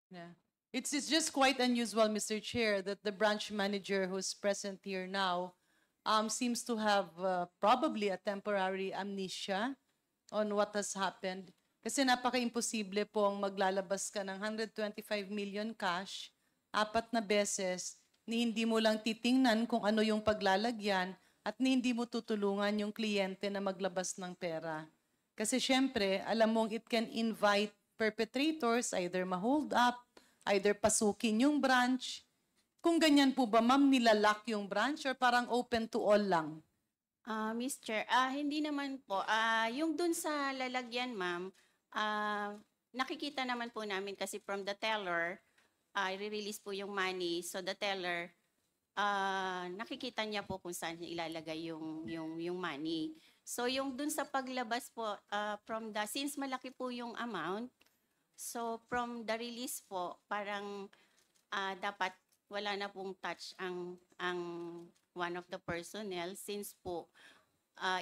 Yeah. It's just quite unusual, Mr. Chair, that the branch manager who's present here now seems to have probably a temporary amnesia on what has happened. Kasi napaka-imposible pong maglalabas ka ng 125 million cash, 4 na beses, ni hindi mo lang titingnan kung ano yung paglalagyan at ni hindi mo tutulungan yung kliyente na maglabas ng pera. Kasi syempre, alam mong it can invite perpetrators, either ma-hold up, either pasukin yung branch. Kung ganyan po ba, ma'am, nilalock yung branch or parang open to all lang? Miss Chair, hindi naman po. Yung dun sa lalagyan, ma'am, nakikita naman po namin kasi from the teller, i-release po yung money. So the teller, nakikita niya po kung saan niya ilalagay yung money. So yung dun sa paglabas po, since malaki po yung amount, so from the release po, parang dapat wala na pong touch ang one of the personnel since po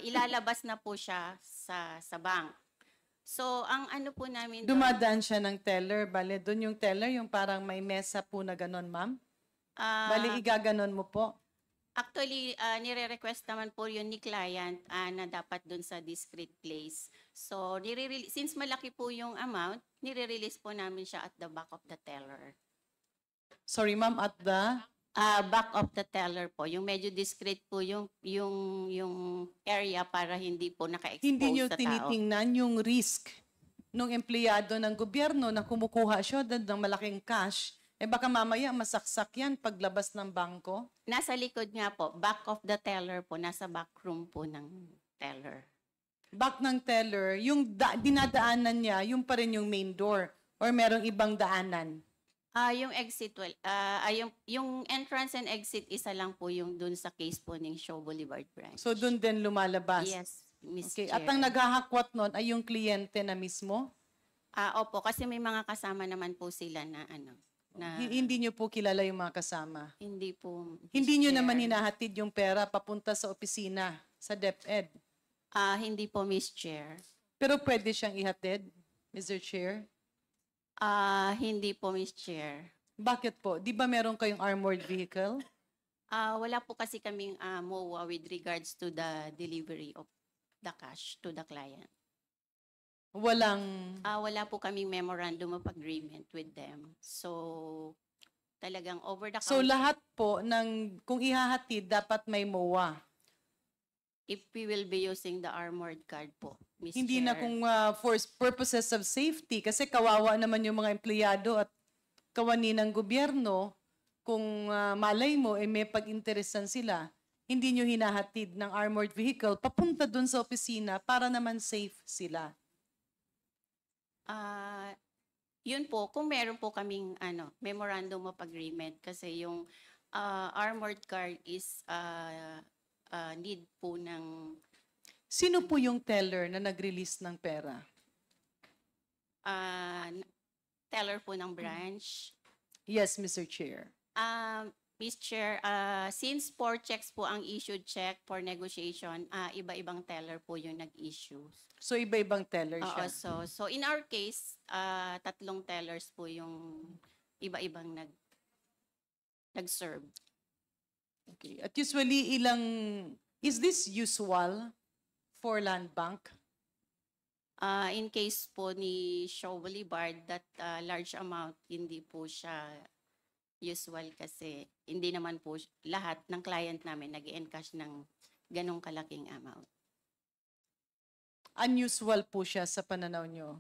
ilalabas na po siya sa bank. So ang ano po namin doon, Dumadaan siya ng teller, bale, doon yung teller, yung parang may mesa po na ganon, ma'am? Bale, igaganon mo po. actually nire-request naman po yun ni client na dapat doon sa discrete place. So since malaki po yung amount, nire-release po namin siya at the back of the teller. Sorry, ma'am, at the... Back of the teller po, yung medyo discreet po yung area para hindi po naka-expose Hindi nyo sa tao. tinitingnan yung risk ng empleyado ng gobyerno na kumukuha siya ng malaking cash, baka mamaya masaksak yan paglabas ng bangko. Nasa likod nga po, back of the teller po, nasa back room po ng teller. Back ng teller, yung dinadaanan niya, yung pa rin yung main door or merong ibang daanan? Yung exit, yung entrance and exit, isa lang po yung dun sa case po ng Shaw Boulevard branch. So doon din lumalabas? Yes, Miss Okay. Chair. At ang naghahakwat nun ay yung kliyente na mismo? Opo, kasi may mga kasama naman po sila na Hindi nyo po kilala yung mga kasama? hindi po, Miss Hindi nyo Chair. naman hinahatid yung pera papunta sa opisina, sa DepEd? Hindi po, Miss Chair. Pero pwede siyang ihatid, Mr. Chair? Hindi po, Miss Chair. Bakit po? Di ba meron kayong armored vehicle? Wala po kasi kaming MOA with regards to the delivery of the cash to the client. Walang... Wala po kaming memorandum of agreement with them. So, talagang over the So counter. lahat po ng kung ihahatid dapat may MOA. If we will be using the armored card po, Miss Hindi Chair. na kung for purposes of safety kasi kawawa naman yung mga empleyado at kawani ng gobyerno kung malay mo may pag-interesan sila. Hindi nyo hinahatid ng armored vehicle papunta dun sa opisina para naman safe sila. Yun po, kung meron po kaming memorandum of agreement kasi yung armored card is need po ng Sino po yung teller na nag-release ng pera? teller po ng branch. Yes, Mr. Chair. Miss Chair, since 4 checks po ang issued check for negotiation, iba-ibang teller po yung nag-issue. So iba-ibang teller Oo, siya. so in our case, 3 tellers po yung iba-ibang nag-serve. Okay. At usually is this usual for land bank? In case po ni Shaw Boulevard, that large amount, hindi po siya usual kasi hindi naman po lahat ng client namin nag-encash ng ganong kalaking amount. Unusual po siya sa pananaw nyo.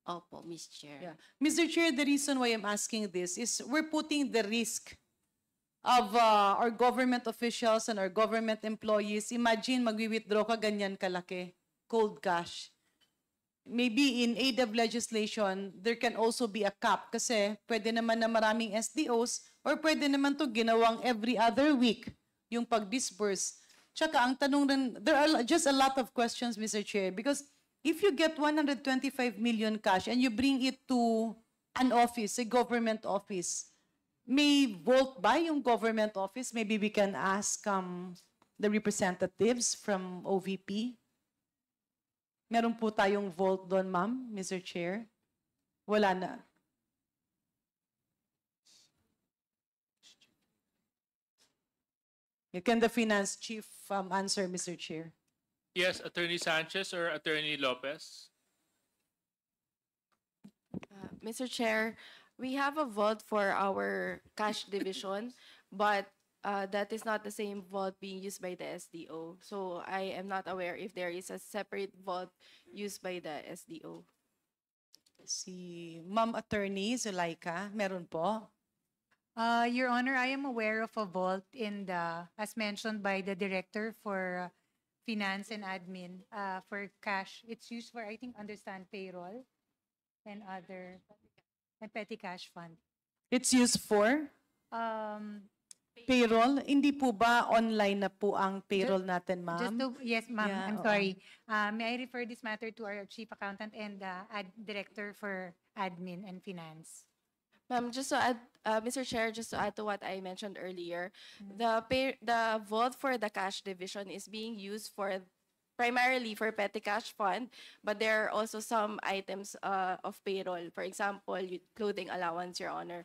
Opo, Miss Chair. Yeah. Mr. Chair, the reason why I'm asking this is we're putting the risk of our government officials and our government employees. Imagine, magwi-withdraw ka ganyan kalaki, cold cash. Maybe in aid of legislation, there can also be a cap kasi pwede naman na maraming SDOs or pwede naman to ginawang every other week yung pag-disburse. Tsaka ang tanong rin, there are just a lot of questions, Mr. Chair, because if you get 125 million cash and you bring it to an office, a government office, may vault by yung government office? Maybe we can ask the representatives from OVP. Meron po tayong vault doon, ma'am, Mr. Chair? Wala na. Can the finance chief answer, Mr. Chair? Yes, Attorney Sanchez or Attorney Lopez? Mr. Chair, we have a vault for our cash division, but that is not the same vault being used by the SDO. So I am not aware if there is a separate vault used by the SDO. Si Ma'am Attorney Zulaika, meron po? Your Honor, I am aware of a vault in the, as mentioned by the Director for Finance and Admin, for cash. It's used for, I think, understand payroll and other, and petty cash fund. It's used for payroll. Hindi po ba online na po ang payroll natin, Just ma'am? to, yes, ma'am, Yeah, I'm oo. sorry. May I refer this matter to our Chief Accountant and Director for Admin and Finance? Ma'am, just to add, Mr. Chair, just to add to what I mentioned earlier, the vault for the cash division is being used for primarily for petty cash fund, but there are also some items of payroll. For example, clothing allowance, Your Honor,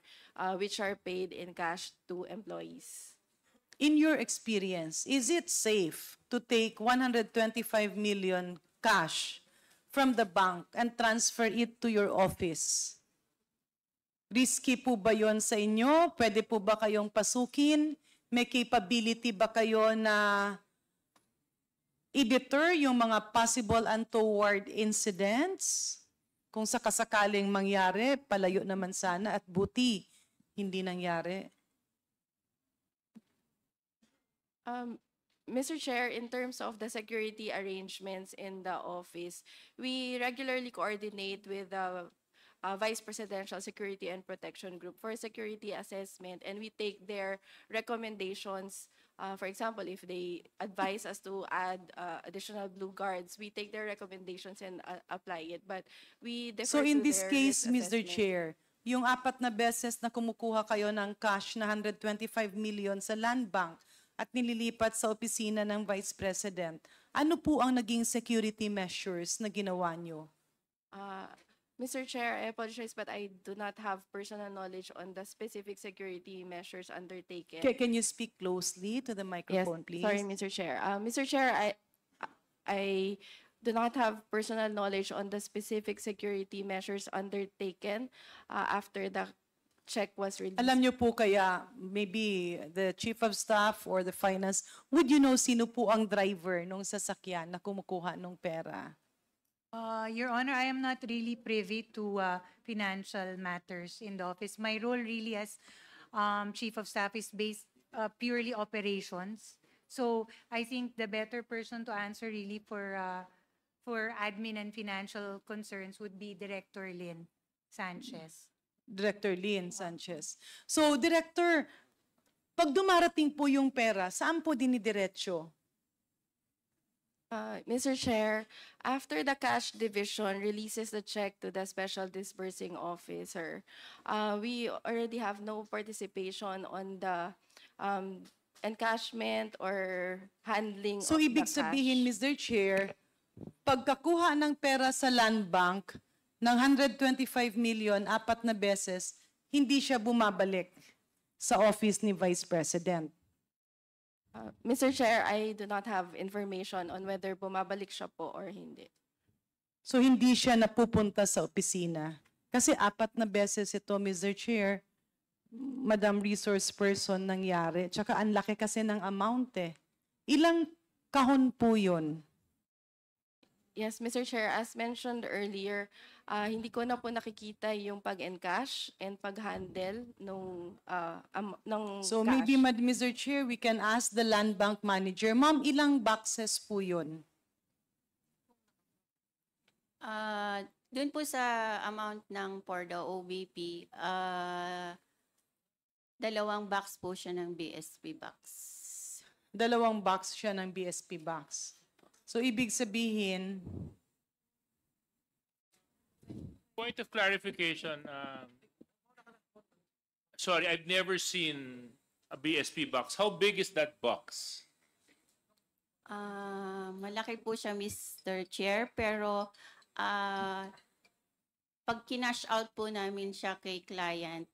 which are paid in cash to employees. In your experience, is it safe to take 125 million cash from the bank and transfer it to your office? Risky po ba yon sa inyo? Pwede po ba kayong pasukin? May capability ba kayo na i-deter yung mga possible untoward incidents? Kung sakasakaling mangyari, palayo naman sana at buti hindi nangyari. Mr. Chair, in terms of the security arrangements in the office, we regularly coordinate with the Vice Presidential Security and Protection Group for security assessment, and we take their recommendations. For example, if they advise us to add additional blue guards, we take their recommendations and apply it. But we defer So in to this their case, risk Mr. assessment. Chair, yung 4 na beses na kumukuha kayo ng cash na 125 million sa Land Bank at nililipat sa opisina ng Vice President, ano po ang naging security measures na ginawa nyo? Mr. Chair, I apologize, but I do not have personal knowledge on the specific security measures undertaken. Can you speak closely to the microphone, please? Sorry, Mr. Chair. Mr. Chair, I do not have personal knowledge on the specific security measures undertaken after the check was released. Alam nyo po kaya, maybe the Chief of Staff or the Finance, would you know sino po ang driver nung sasakyan na kumukuha ng pera? Your Honor, I am not really privy to financial matters in the office. My role really as Chief of Staff is based purely operations. So I think the better person to answer really for admin and financial concerns would be Director Lynn Sanchez. Director Lynn Sanchez. So, Director, pag dumarating po yung pera, saan po dinidiretso? Mr. Chair, after the cash division releases the check to the special disbursing officer, we already have no participation on the encashment or handling So, of ibig the sabihin, cash. Mr. Chair, pagkakuha ng pera sa Land Bank ng 125 million, 4 na beses, hindi siya bumabalik sa office ni Vice President. Mr. Chair, I do not have information on whether bumabalik siya po or hindi. So, hindi siya napupunta sa opisina. Kasi 4 na beses ito, Mr. Chair, Madam Resource Person, nangyari. Tsaka ang laki kasi ng amount eh. Ilang kahon po yun? Yes, Mr. Chair, as mentioned earlier, hindi ko na po nakikita yung pag-encash and pag-handle ng So cash. maybe, Mr. Chair, we can ask the Land Bank Manager. Ma'am, ilang boxes po yun? Doon po sa amount ng for the OBP, 2 box po siya ng BSP box. 2 box siya ng BSP box. So ibig sabihin, Point of clarification. Sorry, I've never seen a BSP box. How big is that box? Malaki po siya, Mr. Chair, pero pag kinash out po namin siya kay client,